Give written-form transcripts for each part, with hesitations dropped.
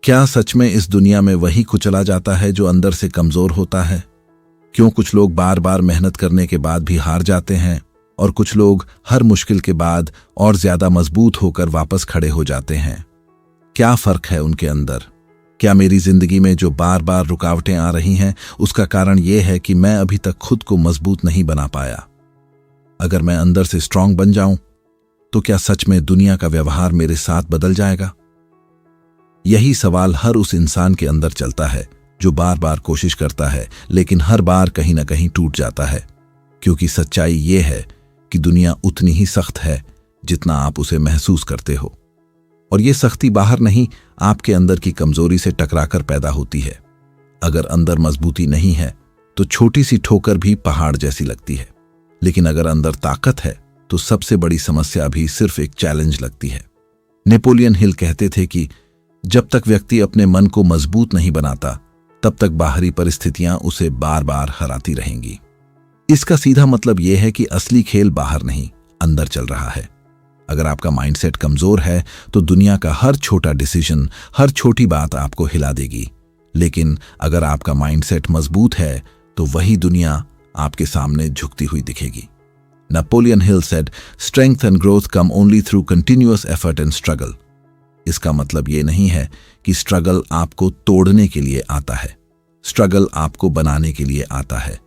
क्या सच में इस दुनिया में वही कुचला जाता है जो अंदर से कमजोर होता है? क्यों कुछ लोग बार बार मेहनत करने के बाद भी हार जाते हैं और कुछ लोग हर मुश्किल के बाद और ज्यादा मजबूत होकर वापस खड़े हो जाते हैं? क्या फर्क है उनके अंदर? क्या मेरी जिंदगी में जो बार बार रुकावटें आ रही हैं उसका कारण यह है कि मैं अभी तक खुद को मजबूत नहीं बना पाया? अगर मैं अंदर से स्ट्रांग बन जाऊं तो क्या सच में दुनिया का व्यवहार मेरे साथ बदल जाएगा? यही सवाल हर उस इंसान के अंदर चलता है जो बार बार कोशिश करता है लेकिन हर बार कहीं ना कहीं टूट जाता है, क्योंकि सच्चाई ये है कि दुनिया उतनी ही सख्त है जितना आप उसे महसूस करते हो। और ये सख्ती बाहर नहीं, आपके अंदर की कमजोरी से टकराकर पैदा होती है। अगर अंदर मजबूती नहीं है तो छोटी सी ठोकर भी पहाड़ जैसी लगती है, लेकिन अगर अंदर ताकत है तो सबसे बड़ी समस्या भी सिर्फ एक चैलेंज लगती है। नेपोलियन हिल कहते थे कि जब तक व्यक्ति अपने मन को मजबूत नहीं बनाता तब तक बाहरी परिस्थितियां उसे बार बार हराती रहेंगी। इसका सीधा मतलब यह है कि असली खेल बाहर नहीं, अंदर चल रहा है। अगर आपका माइंडसेट कमजोर है तो दुनिया का हर छोटा डिसीजन, हर छोटी बात आपको हिला देगी। लेकिन अगर आपका माइंडसेट मजबूत है तो वही दुनिया आपके सामने झुकती हुई दिखेगी। Napoleon Hill said, strength and growth come only through continuous effort and struggle. इसका मतलब ये नहीं है कि स्ट्रगल आपको तोड़ने के लिए आता है, स्ट्रगल आपको बनाने के लिए आता है।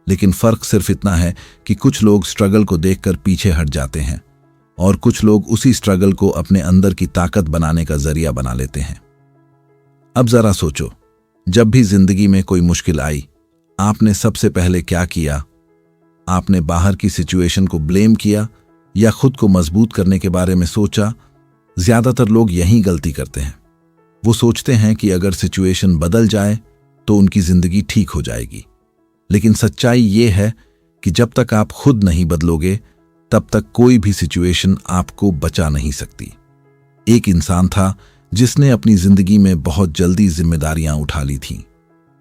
लेकिन फर्क सिर्फ इतना है कि कुछ लोग स्ट्रगल को देखकर पीछे हट जाते हैं और कुछ लोग उसी स्ट्रगल को अपने अंदर की ताकत बनाने का जरिया बना लेते हैं। अब जरा सोचो, जब भी जिंदगी में कोई मुश्किल आई, आपने सबसे पहले क्या किया? आपने बाहर की सिचुएशन को ब्लेम किया या खुद को मजबूत करने के बारे में सोचा? ज्यादातर लोग यही गलती करते हैं। वो सोचते हैं कि अगर सिचुएशन बदल जाए तो उनकी जिंदगी ठीक हो जाएगी। लेकिन सच्चाई ये है कि जब तक आप खुद नहीं बदलोगे तब तक कोई भी सिचुएशन आपको बचा नहीं सकती। एक इंसान था जिसने अपनी जिंदगी में बहुत जल्दी जिम्मेदारियां उठा ली थीं।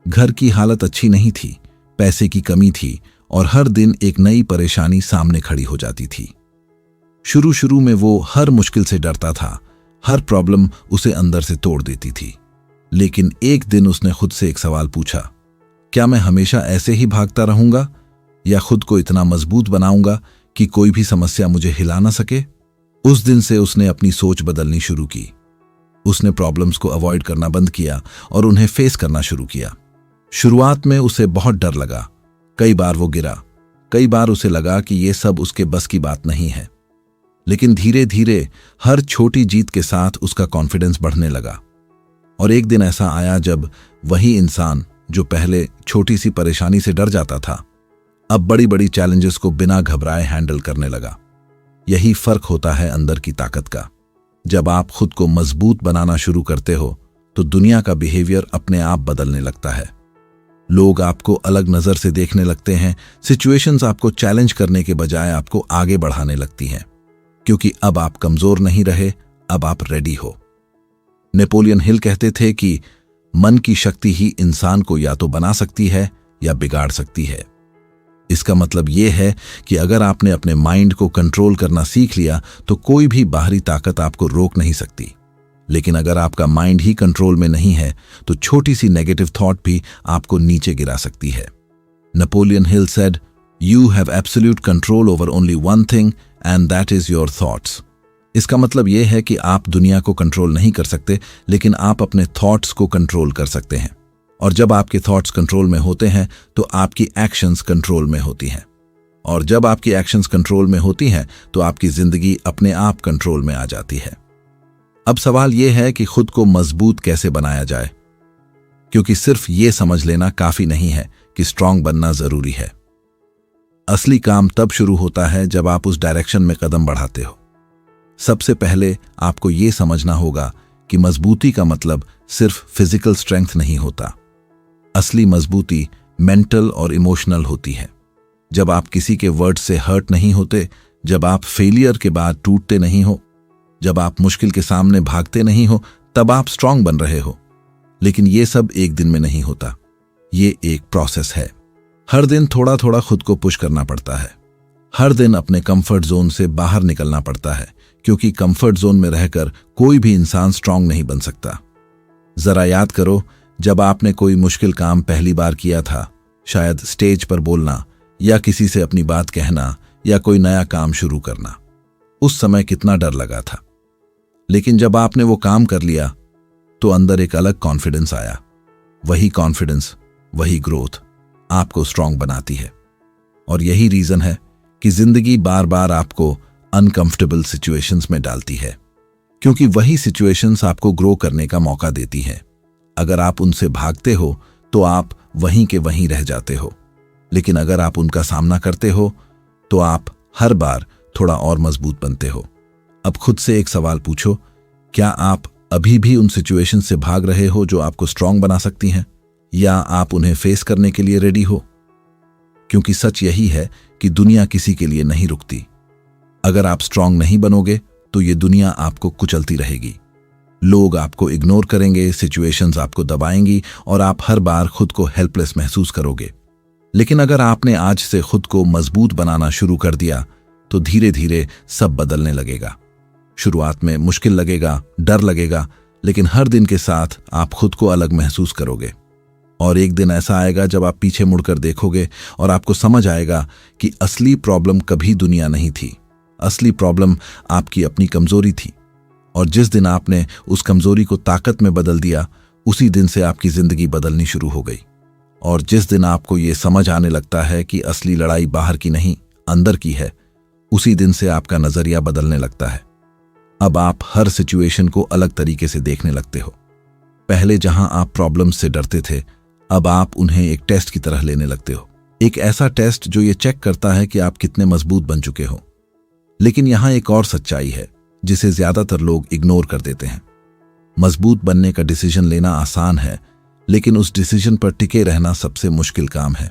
घर की हालत अच्छी नहीं थी, पैसे की कमी थी और हर दिन एक नई परेशानी सामने खड़ी हो जाती थी। शुरू शुरू में वो हर मुश्किल से डरता था, हर प्रॉब्लम उसे अंदर से तोड़ देती थी। लेकिन एक दिन उसने खुद से एक सवाल पूछा, क्या मैं हमेशा ऐसे ही भागता रहूंगा या खुद को इतना मजबूत बनाऊंगा कि कोई भी समस्या मुझे हिला ना सके? उस दिन से उसने अपनी सोच बदलनी शुरू की। उसने प्रॉब्लम्स को अवॉइड करना बंद किया और उन्हें फेस करना शुरू किया। शुरुआत में उसे बहुत डर लगा, कई बार वो गिरा, कई बार उसे लगा कि ये सब उसके बस की बात नहीं है। लेकिन धीरे धीरे हर छोटी जीत के साथ उसका कॉन्फिडेंस बढ़ने लगा। और एक दिन ऐसा आया जब वही इंसान जो पहले छोटी सी परेशानी से डर जाता था, अब बड़ी बड़ी चैलेंजेस को बिना घबराए हैंडल करने लगा। यही फर्क होता है अंदर की ताकत का। जब आप खुद को मजबूत बनाना शुरू करते हो तो दुनिया का बिहेवियर अपने आप बदलने लगता है। लोग आपको अलग नजर से देखने लगते हैं, सिचुएशंस आपको चैलेंज करने के बजाय आपको आगे बढ़ाने लगती हैं, क्योंकि अब आप कमजोर नहीं रहे, अब आप रेडी हो। नेपोलियन हिल कहते थे कि मन की शक्ति ही इंसान को या तो बना सकती है या बिगाड़ सकती है। इसका मतलब यह है कि अगर आपने अपने माइंड को कंट्रोल करना सीख लिया तो कोई भी बाहरी ताकत आपको रोक नहीं सकती। लेकिन अगर आपका माइंड ही कंट्रोल में नहीं है तो छोटी सी नेगेटिव थॉट भी आपको नीचे गिरा सकती है। Napoleon Hill said, you have absolute control over only one thing and that is your thoughts. इसका मतलब यह है कि आप दुनिया को कंट्रोल नहीं कर सकते, लेकिन आप अपने थॉट्स को कंट्रोल कर सकते हैं। और जब आपके थॉट्स कंट्रोल में होते हैं तो आपकी एक्शंस कंट्रोल में होती हैं। और जब आपकी एक्शंस कंट्रोल में होती हैं तो आपकी जिंदगी अपने आप कंट्रोल में आ जाती है। अब सवाल यह है कि खुद को मजबूत कैसे बनाया जाए, क्योंकि सिर्फ ये समझ लेना काफी नहीं है कि स्ट्रांग बनना जरूरी है। असली काम तब शुरू होता है जब आप उस डायरेक्शन में कदम बढ़ाते हो। सबसे पहले आपको ये समझना होगा कि मजबूती का मतलब सिर्फ फिजिकल स्ट्रेंथ नहीं होता। असली मजबूती मेंटल और इमोशनल होती है। जब आप किसी के वर्ड से हर्ट नहीं होते, जब आप फेलियर के बाद टूटते नहीं हो, जब आप मुश्किल के सामने भागते नहीं हो, तब आप स्ट्रांग बन रहे हो। लेकिन ये सब एक दिन में नहीं होता, ये एक प्रोसेस है। हर दिन थोड़ा थोड़ा खुद को पुश करना पड़ता है। हर दिन अपने कंफर्ट जोन से बाहर निकलना पड़ता है, क्योंकि कंफर्ट जोन में रहकर कोई भी इंसान स्ट्रांग नहीं बन सकता। जरा याद करो, जब आपने कोई मुश्किल काम पहली बार किया था, शायद स्टेज पर बोलना या किसी से अपनी बात कहना या कोई नया काम शुरू करना, उस समय कितना डर लगा था। लेकिन जब आपने वो काम कर लिया तो अंदर एक अलग कॉन्फिडेंस आया। वही कॉन्फिडेंस, वही ग्रोथ आपको स्ट्रांग बनाती है। और यही रीजन है कि जिंदगी बार बार आपको अनकंफर्टेबल सिचुएशंस में डालती है, क्योंकि वही सिचुएशंस आपको ग्रो करने का मौका देती हैं। अगर आप उनसे भागते हो तो आप वहीं के वहीं रह जाते हो, लेकिन अगर आप उनका सामना करते हो तो आप हर बार थोड़ा और मजबूत बनते हो। अब खुद से एक सवाल पूछो, क्या आप अभी भी उन सिचुएशन से भाग रहे हो जो आपको स्ट्रांग बना सकती हैं, या आप उन्हें फेस करने के लिए रेडी हो? क्योंकि सच यही है कि दुनिया किसी के लिए नहीं रुकती। अगर आप स्ट्रांग नहीं बनोगे तो ये दुनिया आपको कुचलती रहेगी। लोग आपको इग्नोर करेंगे, सिचुएशंस आपको दबाएंगी और आप हर बार खुद को हेल्पलेस महसूस करोगे। लेकिन अगर आपने आज से खुद को मजबूत बनाना शुरू कर दिया तो धीरे धीरे सब बदलने लगेगा। शुरुआत में मुश्किल लगेगा, डर लगेगा, लेकिन हर दिन के साथ आप खुद को अलग महसूस करोगे। और एक दिन ऐसा आएगा जब आप पीछे मुड़कर देखोगे और आपको समझ आएगा कि असली प्रॉब्लम कभी दुनिया नहीं थी, असली प्रॉब्लम आपकी अपनी कमजोरी थी। और जिस दिन आपने उस कमजोरी को ताकत में बदल दिया, उसी दिन से आपकी जिंदगी बदलनी शुरू हो गई। और जिस दिन आपको ये समझ आने लगता है कि असली लड़ाई बाहर की नहीं, अंदर की है, उसी दिन से आपका नजरिया बदलने लगता है। अब आप हर सिचुएशन को अलग तरीके से देखने लगते हो। पहले जहां आप प्रॉब्लम्स से डरते थे, अब आप उन्हें एक टेस्ट की तरह लेने लगते हो। एक ऐसा टेस्ट जो ये चेक करता है कि आप कितने मजबूत बन चुके हो। लेकिन यहां एक और सच्चाई है जिसे ज्यादातर लोग इग्नोर कर देते हैं। मजबूत बनने का डिसीजन लेना आसान है, लेकिन उस डिसीजन पर टिके रहना सबसे मुश्किल काम है।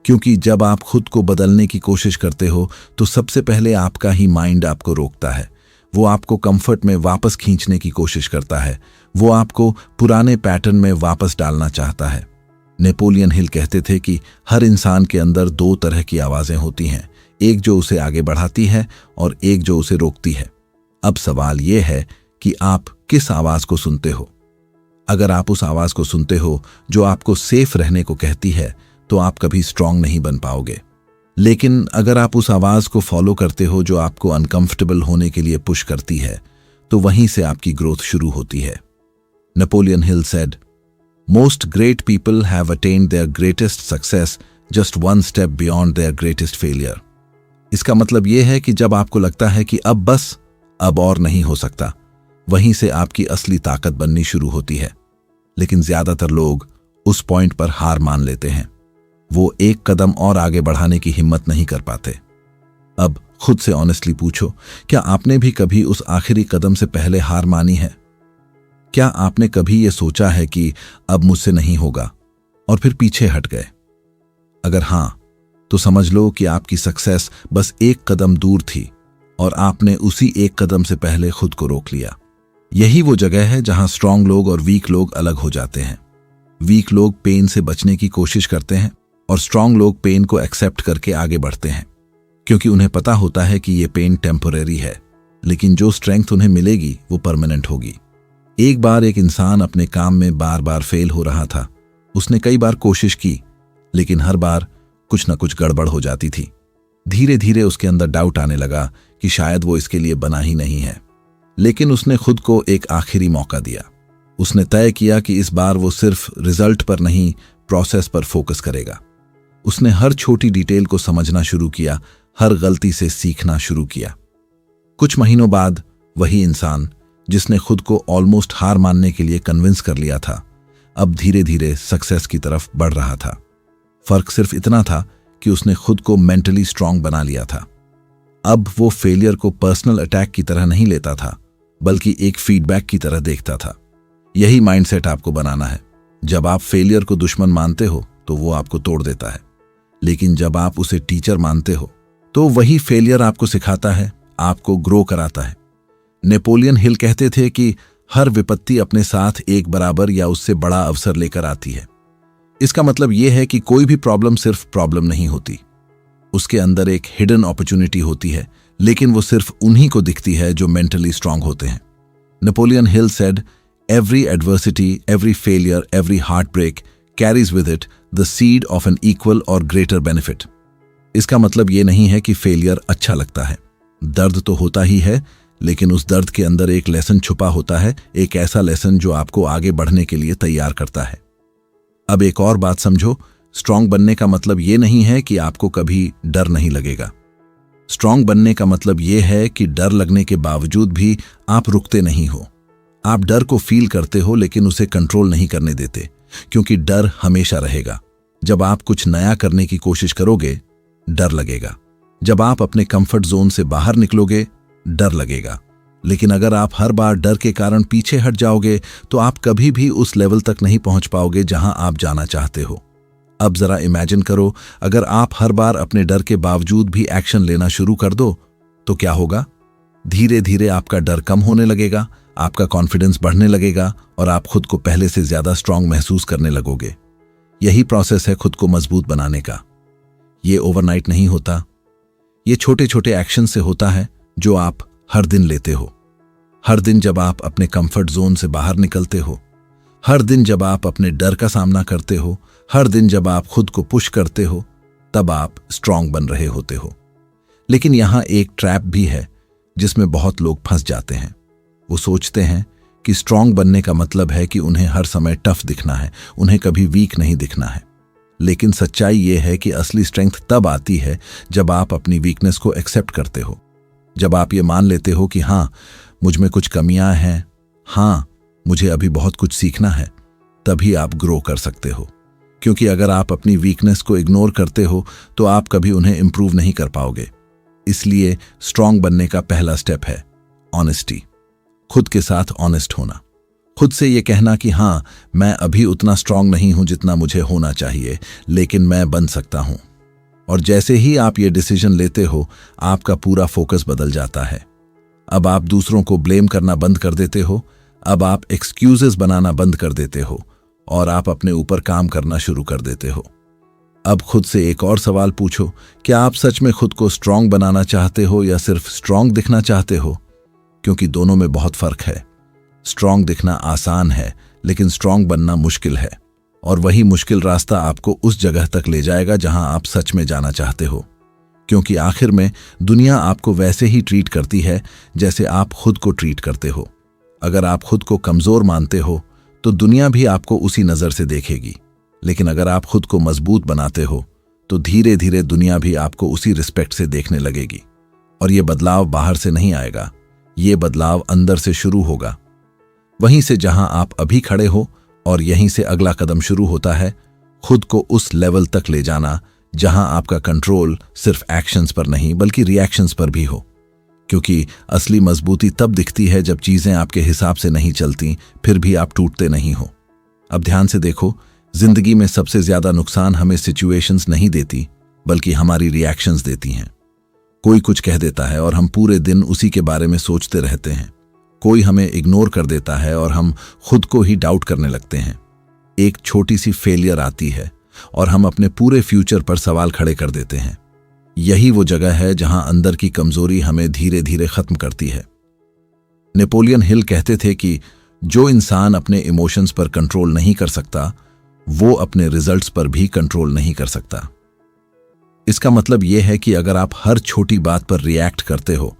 क्योंकि जब आप खुद को बदलने की कोशिश करते हो तो सबसे पहले आपका ही माइंड आपको रोकता है। वो आपको कंफर्ट में वापस खींचने की कोशिश करता है। वो आपको पुराने पैटर्न में वापस डालना चाहता है। नेपोलियन हिल कहते थे कि हर इंसान के अंदर दो तरह की आवाजें होती हैं, एक जो उसे आगे बढ़ाती है और एक जो उसे रोकती है। अब सवाल यह है कि आप किस आवाज को सुनते हो। अगर आप उस आवाज को सुनते हो जो आपको सेफ रहने को कहती है, तो आप कभी स्ट्रांग नहीं बन पाओगे। लेकिन अगर आप उस आवाज को फॉलो करते हो जो आपको अनकंफर्टेबल होने के लिए पुश करती है, तो वहीं से आपकी ग्रोथ शुरू होती है। Napoleon Hill said, most great people have attend their greatest success just one step beyond their greatest failure. इसका मतलब यह है कि जब आपको लगता है कि अब बस, अब और नहीं हो सकता, वहीं से आपकी असली ताकत बननी शुरू होती है। लेकिन ज्यादातर लोग उस पॉइंट पर हार मान लेते हैं। वो एक कदम और आगे बढ़ाने की हिम्मत नहीं कर पाते। अब खुद से ऑनेस्टली पूछो, क्या आपने भी कभी उस आखिरी कदम से पहले हार मानी है? क्या आपने कभी ये सोचा है कि अब मुझसे नहीं होगा और फिर पीछे हट गए? अगर हां, तो समझ लो कि आपकी सक्सेस बस एक कदम दूर थी और आपने उसी एक कदम से पहले खुद को रोक लिया। यही वो जगह है जहां स्ट्रांग लोग और वीक लोग अलग हो जाते हैं। वीक लोग पेन से बचने की कोशिश करते हैं और स्ट्रांग लोग पेन को एक्सेप्ट करके आगे बढ़ते हैं, क्योंकि उन्हें पता होता है कि ये पेन टेम्पररी है, लेकिन जो स्ट्रेंथ उन्हें मिलेगी वो परमानेंट होगी। एक बार एक इंसान अपने काम में बार बार फेल हो रहा था। उसने कई बार कोशिश की, लेकिन हर बार कुछ न कुछ गड़बड़ हो जाती थी। धीरे धीरे उसके अंदर डाउट आने लगा कि शायद वो इसके लिए बना ही नहीं है। लेकिन उसने खुद को एक आखिरी मौका दिया। उसने तय किया कि इस बार वो सिर्फ रिजल्ट पर नहीं, प्रोसेस पर फोकस करेगा। उसने हर छोटी डिटेल को समझना शुरू किया, हर गलती से सीखना शुरू किया। कुछ महीनों बाद वही इंसान जिसने खुद को ऑलमोस्ट हार मानने के लिए कन्विंस कर लिया था, अब धीरे धीरे सक्सेस की तरफ बढ़ रहा था। फर्क सिर्फ इतना था कि उसने खुद को मेंटली स्ट्रांग बना लिया था। अब वो फेलियर को पर्सनल अटैक की तरह नहीं लेता था, बल्कि एक फीडबैक की तरह देखता था। यही माइंडसेट आपको बनाना है। जब आप फेलियर को दुश्मन मानते हो तो वो आपको तोड़ देता है, लेकिन जब आप उसे टीचर मानते हो तो वही फेलियर आपको सिखाता है, आपको ग्रो कराता है। नेपोलियन हिल कहते थे कि हर विपत्ति अपने साथ एक बराबर या उससे बड़ा अवसर लेकर आती है। इसका मतलब यह है कि कोई भी प्रॉब्लम सिर्फ प्रॉब्लम नहीं होती, उसके अंदर एक हिडन अपॉर्चुनिटी होती है, लेकिन वो सिर्फ उन्हीं को दिखती है जो मेंटली स्ट्रांग होते हैं। Napoleon Hill said, Every adversity, every failure, every heartbreak carries with it the seed of an equal or greater benefit. इसका मतलब ये नहीं है कि फेलियर अच्छा लगता है। दर्द तो होता ही है, लेकिन उस दर्द के अंदर एक लेसन छुपा होता है, एक ऐसा लेसन जो आपको आगे बढ़ने के लिए तैयार करता है। अब एक और बात समझो, स्ट्रांग बनने का मतलब ये नहीं है कि आपको कभी डर नहीं लगेगा। स्ट्रांग बनने का मतलब ये है कि डर लगने के बावजूद भी आप रुकते नहीं हो। आप डर को फील करते हो, लेकिन उसे कंट्रोल नहीं करने देते, क्योंकि डर हमेशा रहेगा। जब आप कुछ नया करने की कोशिश करोगे, डर लगेगा। जब आप अपने कंफर्ट जोन से बाहर निकलोगे, डर लगेगा। लेकिन अगर आप हर बार डर के कारण पीछे हट जाओगे, तो आप कभी भी उस लेवल तक नहीं पहुंच पाओगे जहां आप जाना चाहते हो। अब जरा इमेजिन करो, अगर आप हर बार अपने डर के बावजूद भी एक्शन लेना शुरू कर दो, तो क्या होगा? धीरे धीरे आपका डर कम होने लगेगा, आपका कॉन्फिडेंस बढ़ने लगेगा और आप खुद को पहले से ज्यादा स्ट्रांग महसूस करने लगोगे। यही प्रोसेस है खुद को मजबूत बनाने का। ये ओवरनाइट नहीं होता, ये छोटे छोटे एक्शन से होता है जो आप हर दिन लेते हो। हर दिन जब आप अपने कंफर्ट जोन से बाहर निकलते हो, हर दिन जब आप अपने डर का सामना करते हो, हर दिन जब आप खुद को पुश करते हो, तब आप स्ट्रांग बन रहे होते हो। लेकिन यहां एक ट्रैप भी है जिसमें बहुत लोग फंस जाते हैं। वो सोचते हैं कि स्ट्रांग बनने का मतलब है कि उन्हें हर समय टफ दिखना है, उन्हें कभी वीक नहीं दिखना है। लेकिन सच्चाई ये है कि असली स्ट्रेंथ तब आती है जब आप अपनी वीकनेस को एक्सेप्ट करते हो, जब आप ये मान लेते हो कि हाँ, मुझ में कुछ कमियां हैं, हाँ, मुझे अभी बहुत कुछ सीखना है, तभी आप ग्रो कर सकते हो। क्योंकि अगर आप अपनी वीकनेस को इग्नोर करते हो, तो आप कभी उन्हें इंप्रूव नहीं कर पाओगे। इसलिए स्ट्रांग बनने का पहला स्टेप है ऑनेस्टी। खुद के साथ ऑनेस्ट होना, खुद से ये कहना कि हाँ, मैं अभी उतना स्ट्रांग नहीं हूं जितना मुझे होना चाहिए, लेकिन मैं बन सकता हूं। और जैसे ही आप ये डिसीजन लेते हो, आपका पूरा फोकस बदल जाता है। अब आप दूसरों को ब्लेम करना बंद कर देते हो, अब आप एक्सक्यूजेस बनाना बंद कर देते हो और आप अपने ऊपर काम करना शुरू कर देते हो। अब खुद से एक और सवाल पूछो, क्या आप सच में खुद को स्ट्रांग बनाना चाहते हो या सिर्फ स्ट्रांग दिखना चाहते हो? क्योंकि दोनों में बहुत फर्क है। स्ट्रांग दिखना आसान है, लेकिन स्ट्रांग बनना मुश्किल है। और वही मुश्किल रास्ता आपको उस जगह तक ले जाएगा जहां आप सच में जाना चाहते हो। क्योंकि आखिर में दुनिया आपको वैसे ही ट्रीट करती है जैसे आप खुद को ट्रीट करते हो। अगर आप खुद को कमजोर मानते हो, तो दुनिया भी आपको उसी नजर से देखेगी। लेकिन अगर आप खुद को मजबूत बनाते हो, तो धीरे धीरे दुनिया भी आपको उसी रिस्पेक्ट से देखने लगेगी। और ये बदलाव बाहर से नहीं आएगा, ये बदलाव अंदर से शुरू होगा। वहीं से जहां आप अभी खड़े हो, और यहीं से अगला कदम शुरू होता है, खुद को उस लेवल तक ले जाना जहां आपका कंट्रोल सिर्फ एक्शंस पर नहीं बल्कि रिएक्शंस पर भी हो। क्योंकि असली मजबूती तब दिखती है जब चीजें आपके हिसाब से नहीं चलती, फिर भी आप टूटते नहीं हो। अब ध्यान से देखो, जिंदगी में सबसे ज्यादा नुकसान हमें सिचुएशंस नहीं देती, बल्कि हमारी रिएक्शंस देती हैं। कोई कुछ कह देता है और हम पूरे दिन उसी के बारे में सोचते रहते हैं। कोई हमें इग्नोर कर देता है और हम खुद को ही डाउट करने लगते हैं। एक छोटी सी फेलियर आती है और हम अपने पूरे फ्यूचर पर सवाल खड़े कर देते हैं। यही वो जगह है जहां अंदर की कमजोरी हमें धीरे धीरे खत्म करती है। नेपोलियन हिल कहते थे कि जो इंसान अपने इमोशंस पर कंट्रोल नहीं कर सकता, वो अपने रिजल्ट्स पर भी कंट्रोल नहीं कर सकता। इसका मतलब यह है कि अगर आप हर छोटी बात पर रिएक्ट करते हो,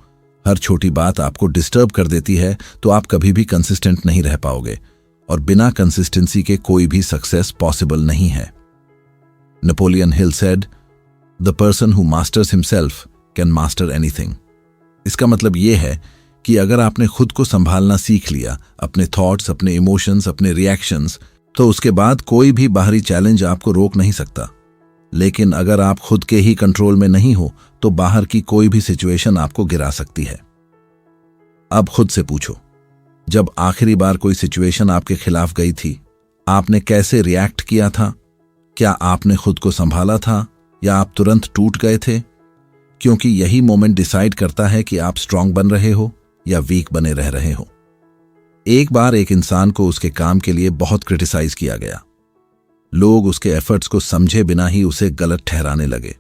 हर छोटी बात आपको डिस्टर्ब कर देती है, तो आप कभी भी कंसिस्टेंट नहीं रह पाओगे। और बिना कंसिस्टेंसी के कोई भी सक्सेस पॉसिबल नहीं है। Napoleon Hill said, the person who masters himself can master anything. इसका मतलब यह है कि अगर आपने खुद को संभालना सीख लिया, अपने थॉट्स, अपने इमोशंस, अपने रिएक्शंस, तो उसके बाद कोई भी बाहरी चैलेंज आपको रोक नहीं सकता। लेकिन अगर आप खुद के ही कंट्रोल में नहीं हो, तो बाहर की कोई भी सिचुएशन आपको गिरा सकती है। अब खुद से पूछो, जब आखिरी बार कोई सिचुएशन आपके खिलाफ गई थी, आपने कैसे रिएक्ट किया था? क्या आपने खुद को संभाला था या आप तुरंत टूट गए थे? क्योंकि यही मोमेंट डिसाइड करता है कि आप स्ट्रांग बन रहे हो या वीक बने रह रहे हो। एक बार एक इंसान को उसके काम के लिए बहुत क्रिटिसाइज किया गया। लोग उसके एफर्ट्स को समझे बिना ही उसे गलत ठहराने लगे।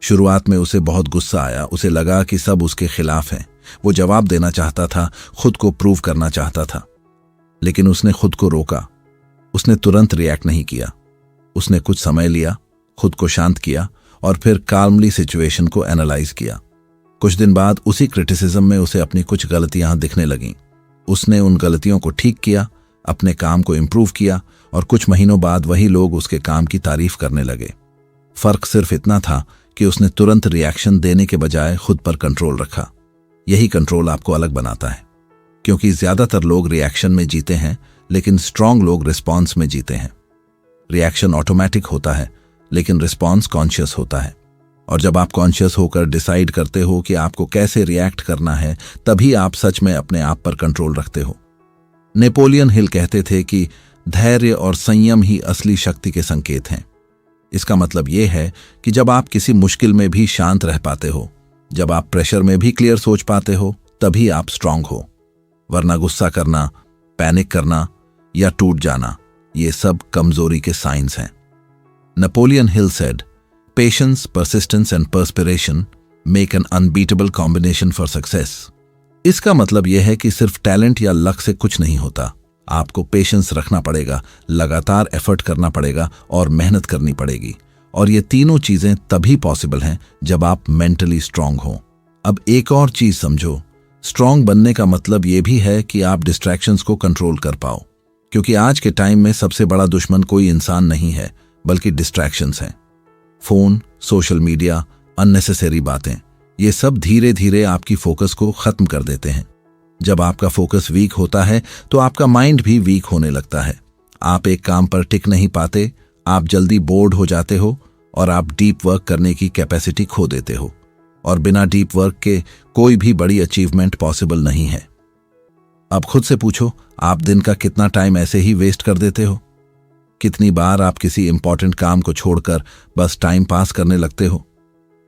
शुरुआत में उसे बहुत गुस्सा आया, उसे लगा कि सब उसके खिलाफ हैं। वो जवाब देना चाहता था, खुद को प्रूव करना चाहता था। लेकिन उसने खुद को रोका। उसने तुरंत रिएक्ट नहीं किया। उसने कुछ समय लिया, खुद को शांत किया और फिर काल्मली सिचुएशन को एनालाइज किया। कुछ दिन बाद उसी क्रिटिसिज्म में उसे अपनी कुछ गलतियां दिखने लगीं। उसने उन गलतियों को ठीक किया, अपने काम को इम्प्रूव किया और कुछ महीनों बाद वही लोग उसके काम की तारीफ करने लगे। फर्क सिर्फ इतना था कि उसने तुरंत रिएक्शन देने के बजाय खुद पर कंट्रोल रखा। यही कंट्रोल आपको अलग बनाता है, क्योंकि ज्यादातर लोग रिएक्शन में जीते हैं लेकिन स्ट्रांग लोग रिस्पॉन्स में जीते हैं। रिएक्शन ऑटोमेटिक होता है लेकिन रिस्पॉन्स कॉन्शियस होता है, और जब आप कॉन्शियस होकर डिसाइड करते हो कि आपको कैसे रिएक्ट करना है, तभी आप सच में अपने आप पर कंट्रोल रखते हो। नेपोलियन हिल कहते थे कि धैर्य और संयम ही असली शक्ति के संकेत हैं। इसका मतलब यह है कि जब आप किसी मुश्किल में भी शांत रह पाते हो, जब आप प्रेशर में भी क्लियर सोच पाते हो, तभी आप स्ट्रांग हो। वरना गुस्सा करना, पैनिक करना या टूट जाना, ये सब कमजोरी के साइंस हैं। Napoleon Hill said, patience, persistence and perspiration make an unbeatable combination for success. इसका मतलब यह है कि सिर्फ टैलेंट या लक से कुछ नहीं होता। आपको पेशेंस रखना पड़ेगा, लगातार एफर्ट करना पड़ेगा और मेहनत करनी पड़ेगी। और ये तीनों चीजें तभी पॉसिबल हैं जब आप मेंटली स्ट्रांग हो। अब एक और चीज समझो, स्ट्रांग बनने का मतलब ये भी है कि आप डिस्ट्रैक्शंस को कंट्रोल कर पाओ, क्योंकि आज के टाइम में सबसे बड़ा दुश्मन कोई इंसान नहीं है बल्कि डिस्ट्रैक्शंस हैं। फोन, सोशल मीडिया, अननेसेसरी बातें, ये सब धीरे धीरे आपकी फोकस को खत्म कर देते हैं। जब आपका फोकस वीक होता है तो आपका माइंड भी वीक होने लगता है। आप एक काम पर टिक नहीं पाते, आप जल्दी बोर्ड हो जाते हो और आप डीप वर्क करने की कैपेसिटी खो देते हो। और बिना डीप वर्क के कोई भी बड़ी अचीवमेंट पॉसिबल नहीं है। अब खुद से पूछो, आप दिन का कितना टाइम ऐसे ही वेस्ट कर देते हो? कितनी बार आप किसी इंपॉर्टेंट काम को छोड़कर बस टाइम पास करने लगते हो?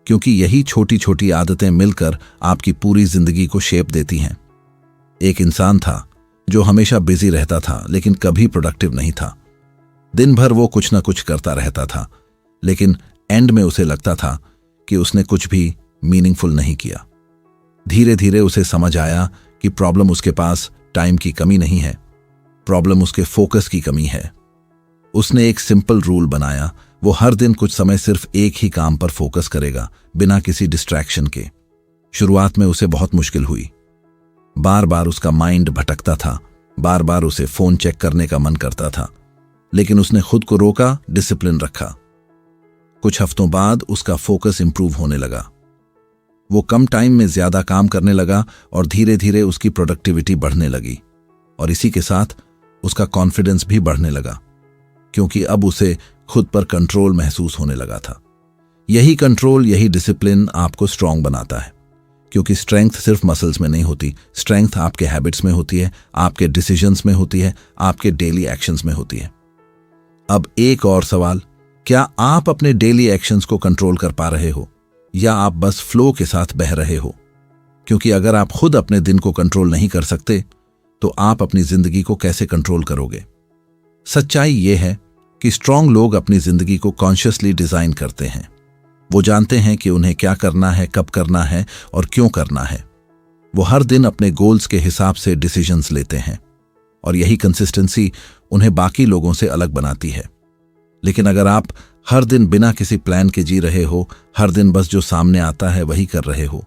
क्योंकि यही छोटी छोटी आदतें मिलकर आपकी पूरी जिंदगी को शेप देती हैं। एक इंसान था जो हमेशा बिजी रहता था लेकिन कभी प्रोडक्टिव नहीं था। दिन भर वो कुछ ना कुछ करता रहता था, लेकिन एंड में उसे लगता था कि उसने कुछ भी मीनिंगफुल नहीं किया। धीरे धीरे उसे समझ आया कि प्रॉब्लम उसके पास टाइम की कमी नहीं है, प्रॉब्लम उसके फोकस की कमी है। उसने एक सिंपल रूल बनाया, वो हर दिन कुछ समय सिर्फ एक ही काम पर फोकस करेगा, बिना किसी डिस्ट्रैक्शन के। शुरुआत में उसे बहुत मुश्किल हुई। बार बार उसका माइंड भटकता था, बार बार उसे फोन चेक करने का मन करता था, लेकिन उसने खुद को रोका, डिसिप्लिन रखा। कुछ हफ्तों बाद उसका फोकस इंप्रूव होने लगा। वो कम टाइम में ज्यादा काम करने लगा और धीरे धीरे उसकी प्रोडक्टिविटी बढ़ने लगी। और इसी के साथ उसका कॉन्फिडेंस भी बढ़ने लगा, क्योंकि अब उसे खुद पर कंट्रोल महसूस होने लगा था। यही कंट्रोल, यही डिसिप्लिन आपको स्ट्रांग बनाता है, क्योंकि स्ट्रेंथ सिर्फ मसल्स में नहीं होती। स्ट्रेंथ आपके हैबिट्स में होती है, आपके डिसीजंस में होती है, आपके डेली एक्शंस में होती है। अब एक और सवाल, क्या आप अपने डेली एक्शंस को कंट्रोल कर पा रहे हो या आप बस फ्लो के साथ बह रहे हो? क्योंकि अगर आप खुद अपने दिन को कंट्रोल नहीं कर सकते तो आप अपनी जिंदगी को कैसे कंट्रोल करोगे? सच्चाई यह है कि स्ट्रांग लोग अपनी जिंदगी को कॉन्शियसली डिजाइन करते हैं। वो जानते हैं कि उन्हें क्या करना है, कब करना है और क्यों करना है। वो हर दिन अपने गोल्स के हिसाब से डिसीजंस लेते हैं, और यही कंसिस्टेंसी उन्हें बाकी लोगों से अलग बनाती है। लेकिन अगर आप हर दिन बिना किसी प्लान के जी रहे हो, हर दिन बस जो सामने आता है वही कर रहे हो,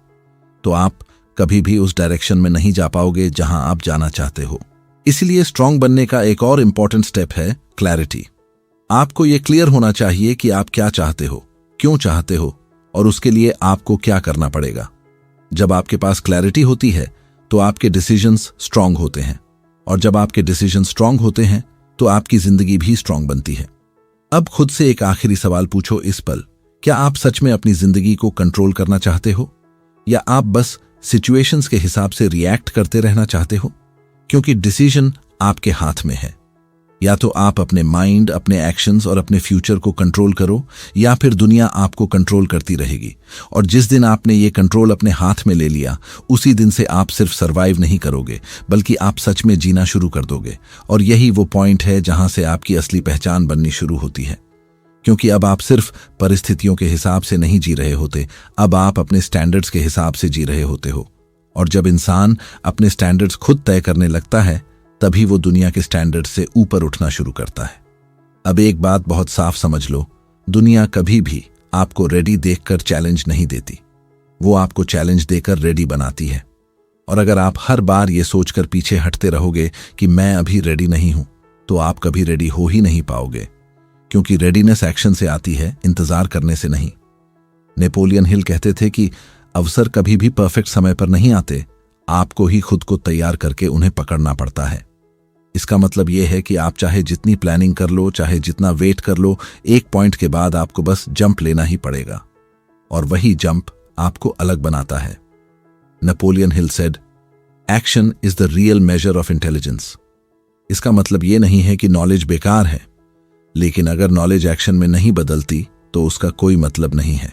तो आप कभी भी उस डायरेक्शन में नहीं जा पाओगे जहां आप जाना चाहते हो। इसलिए स्ट्रांग बनने का एक और इंपॉर्टेंट स्टेप है क्लैरिटी। आपको यह क्लियर होना चाहिए कि आप क्या चाहते हो, क्यों चाहते हो और उसके लिए आपको क्या करना पड़ेगा। जब आपके पास क्लैरिटी होती है तो आपके डिसीजंस स्ट्रांग होते हैं, और जब आपके डिसीजंस स्ट्रांग होते हैं तो आपकी जिंदगी भी स्ट्रांग बनती है। अब खुद से एक आखिरी सवाल पूछो इस पल, क्या आप सच में अपनी जिंदगी को कंट्रोल करना चाहते हो या आप बस सिचुएशंस के हिसाब से रिएक्ट करते रहना चाहते हो? क्योंकि डिसीजन आपके हाथ में है। या तो आप अपने माइंड, अपने एक्शंस और अपने फ्यूचर को कंट्रोल करो, या फिर दुनिया आपको कंट्रोल करती रहेगी। और जिस दिन आपने ये कंट्रोल अपने हाथ में ले लिया, उसी दिन से आप सिर्फ सरवाइव नहीं करोगे बल्कि आप सच में जीना शुरू कर दोगे। और यही वो पॉइंट है जहां से आपकी असली पहचान बननी शुरू होती है, क्योंकि अब आप सिर्फ परिस्थितियों के हिसाब से नहीं जी रहे होते, अब आप अपने स्टैंडर्ड्स के हिसाब से जी रहे होते हो। और जब इंसान अपने स्टैंडर्ड्स खुद तय करने लगता है तभी वो दुनिया के स्टैंडर्ड से ऊपर उठना शुरू करता है। अब एक बात बहुत साफ समझ लो, दुनिया कभी भी आपको रेडी देखकर चैलेंज नहीं देती, वो आपको चैलेंज देकर रेडी बनाती है। और अगर आप हर बार ये सोचकर पीछे हटते रहोगे कि मैं अभी रेडी नहीं हूं, तो आप कभी रेडी हो ही नहीं पाओगे, क्योंकि रेडीनेस एक्शन से आती है, इंतजार करने से नहीं। नेपोलियन हिल कहते थे कि अवसर कभी भी परफेक्ट समय पर नहीं आते, आपको ही खुद को तैयार करके उन्हें पकड़ना पड़ता है। इसका मतलब यह है कि आप चाहे जितनी प्लानिंग कर लो, चाहे जितना वेट कर लो, एक पॉइंट के बाद आपको बस जंप लेना ही पड़ेगा, और वही जंप आपको अलग बनाता है। Napoleon Hill said, action is the real measure of intelligence. इसका मतलब यह नहीं है कि नॉलेज बेकार है, लेकिन अगर नॉलेज एक्शन में नहीं बदलती तो उसका कोई मतलब नहीं है।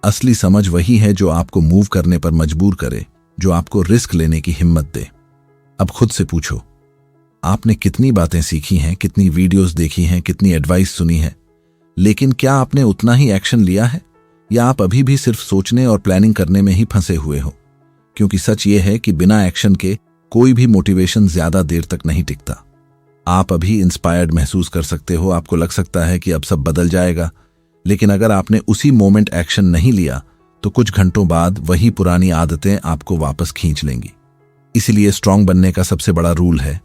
असली समझ वही है जो आपको मूव करने पर मजबूर करे, जो आपको रिस्क लेने की हिम्मत दे। अब खुद से पूछो, आपने कितनी बातें सीखी हैं, कितनी वीडियोस देखी हैं, कितनी एडवाइस सुनी है, लेकिन क्या आपने उतना ही एक्शन लिया है, या आप अभी भी सिर्फ सोचने और प्लानिंग करने में ही फंसे हुए हो? क्योंकि सच ये है कि बिना एक्शन के कोई भी मोटिवेशन ज्यादा देर तक नहीं टिकता। आप अभी इंस्पायर्ड महसूस कर सकते हो, आपको लग सकता है कि अब सब बदल जाएगा, लेकिन अगर आपने उसी मोमेंट एक्शन नहीं लिया तो कुछ घंटों बाद वही पुरानी आदतें आपको वापस खींच लेंगी। इसलिए स्ट्रांग बनने का सबसे बड़ा रूल है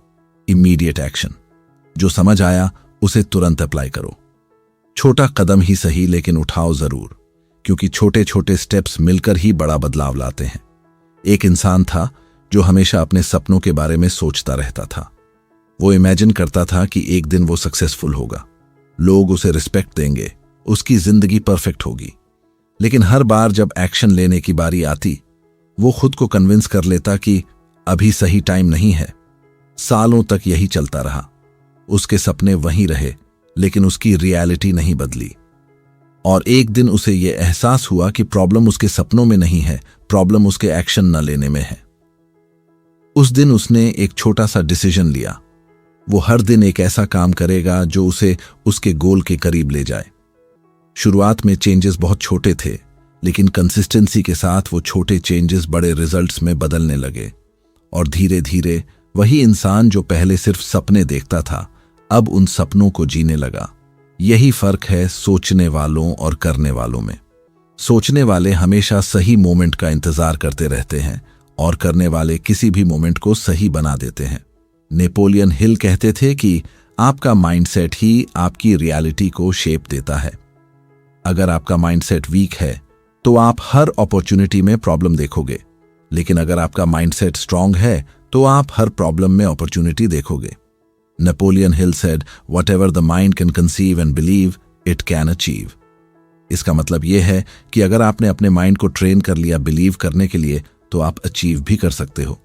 इमीडिएट एक्शन। जो समझ आया उसे तुरंत अप्लाई करो। छोटा कदम ही सही, लेकिन उठाओ जरूर, क्योंकि छोटे छोटे स्टेप्स मिलकर ही बड़ा बदलाव लाते हैं। एक इंसान था जो हमेशा अपने सपनों के बारे में सोचता रहता था। वो इमेजिन करता था कि एक दिन वो सक्सेसफुल होगा, लोग उसे रिस्पेक्ट देंगे, उसकी जिंदगी परफेक्ट होगी। लेकिन हर बार जब एक्शन लेने की बारी आती, वो खुद को कन्विंस कर लेता कि अभी सही टाइम नहीं है। सालों तक यही चलता रहा। उसके सपने वहीं रहे, लेकिन उसकी रियलिटी नहीं बदली। और एक दिन उसे यह एहसास हुआ कि प्रॉब्लम उसके सपनों में नहीं है, प्रॉब्लम उसके एक्शन न लेने में है। उस दिन उसने एक छोटा सा डिसीजन लिया। वो हर दिन एक ऐसा काम करेगा जो उसे उसके गोल के करीब ले जाए। शुरुआत में चेंजेस बहुत छोटे थे, लेकिन कंसिस्टेंसी के साथ वो छोटे चेंजेस बड़े रिजल्ट्स में बदलने लगे। और धीरे धीरे वही इंसान जो पहले सिर्फ सपने देखता था, अब उन सपनों को जीने लगा। यही फर्क है सोचने वालों और करने वालों में। सोचने वाले हमेशा सही मोमेंट का इंतजार करते रहते हैं, और करने वाले किसी भी मोमेंट को सही बना देते हैं। नेपोलियन हिल कहते थे कि आपका माइंडसेट ही आपकी रियलिटी को शेप देता है। अगर आपका माइंडसेट वीक है तो आप हर अपॉर्चुनिटी में प्रॉब्लम देखोगे, लेकिन अगर आपका माइंडसेट स्ट्रांग है तो आप हर प्रॉब्लम में अपॉर्चुनिटी देखोगे। Napoleon Hill said, whatever the mind can conceive and believe it can achieve. इसका मतलब यह है कि अगर आपने अपने माइंड को ट्रेन कर लिया बिलीव करने के लिए, तो आप अचीव भी कर सकते हो।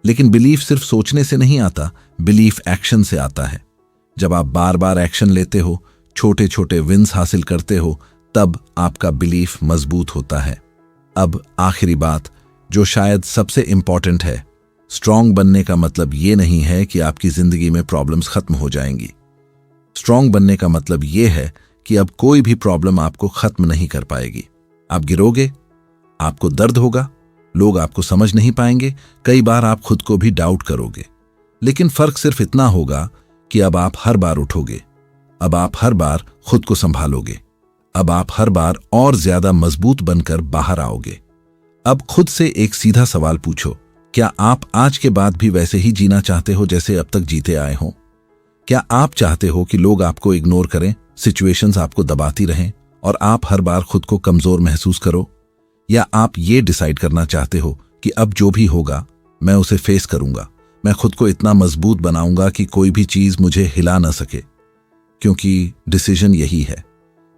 लेकिन बिलीफ सिर्फ सोचने से नहीं आता, बिलीफ एक्शन से आता है। जब आप बार बार एक्शन लेते हो, छोटे छोटे विन्स हासिल करते हो, तब आपका बिलीफ मजबूत होता है। अब आखिरी बात, जो शायद सबसे इंपॉर्टेंट है, स्ट्रांग बनने का मतलब ये नहीं है कि आपकी जिंदगी में प्रॉब्लम्स खत्म हो जाएंगी। स्ट्रांग बनने का मतलब ये है कि अब कोई भी प्रॉब्लम आपको खत्म नहीं कर पाएगी। आप गिरोगे, आपको दर्द होगा, लोग आपको समझ नहीं पाएंगे, कई बार आप खुद को भी डाउट करोगे, लेकिन फर्क सिर्फ इतना होगा कि अब आप हर बार उठोगे, अब आप हर बार खुद को संभालोगे, अब आप हर बार और ज्यादा मजबूत बनकर बाहर आओगे। अब खुद से एक सीधा सवाल पूछो, क्या आप आज के बाद भी वैसे ही जीना चाहते हो जैसे अब तक जीते आए हो? क्या आप चाहते हो कि लोग आपको इग्नोर करें, सिचुएशंस आपको दबाती रहें और आप हर बार खुद को कमजोर महसूस करो? या आप ये डिसाइड करना चाहते हो कि अब जो भी होगा मैं उसे फेस करूंगा, मैं खुद को इतना मजबूत बनाऊंगा कि कोई भी चीज मुझे हिला ना सके? क्योंकि डिसीजन यही है,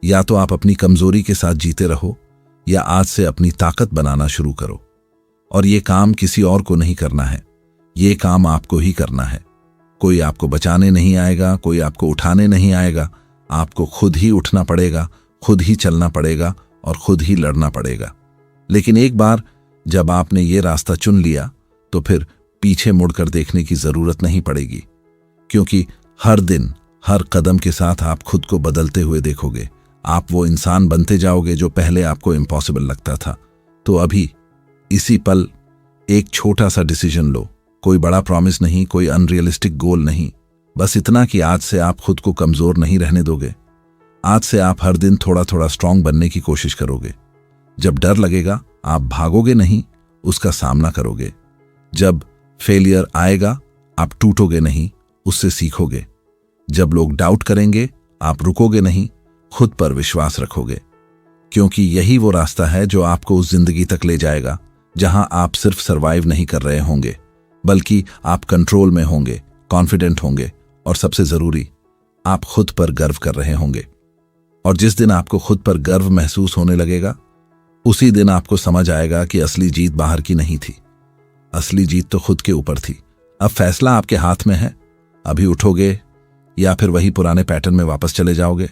या तो आप अपनी कमजोरी के साथ जीते रहो, या आज से अपनी ताकत बनाना शुरू करो। और ये काम किसी और को नहीं करना है, ये काम आपको ही करना है। कोई आपको बचाने नहीं आएगा, कोई आपको उठाने नहीं आएगा, आपको खुद ही उठना पड़ेगा, खुद ही चलना पड़ेगा और खुद ही लड़ना पड़ेगा। लेकिन एक बार जब आपने ये रास्ता चुन लिया, तो फिर पीछे मुड़कर देखने की जरूरत नहीं पड़ेगी, क्योंकि हर दिन हर कदम के साथ आप खुद को बदलते हुए देखोगे। आप वो इंसान बनते जाओगे जो पहले आपको इम्पॉसिबल लगता था। तो अभी इसी पल एक छोटा सा डिसीजन लो, कोई बड़ा प्रॉमिस नहीं, कोई अनरियलिस्टिक गोल नहीं, बस इतना कि आज से आप खुद को कमजोर नहीं रहने दोगे। आज से आप हर दिन थोड़ा थोड़ा स्ट्रांग बनने की कोशिश करोगे। जब डर लगेगा आप भागोगे नहीं, उसका सामना करोगे। जब फेलियर आएगा आप टूटोगे नहीं, उससे सीखोगे। जब लोग डाउट करेंगे आप रुकोगे नहीं, खुद पर विश्वास रखोगे, क्योंकि यही वो रास्ता है जो आपको उस जिंदगी तक ले जाएगा जहां आप सिर्फ सरवाइव नहीं कर रहे होंगे, बल्कि आप कंट्रोल में होंगे, कॉन्फिडेंट होंगे और सबसे जरूरी आप खुद पर गर्व कर रहे होंगे। और जिस दिन आपको खुद पर गर्व महसूस होने लगेगा, उसी दिन आपको समझ आएगा कि असली जीत बाहर की नहीं थी, असली जीत तो खुद के ऊपर थी। अब फैसला आपके हाथ में है, अभी उठोगे या फिर वही पुराने पैटर्न में वापस चले जाओगे।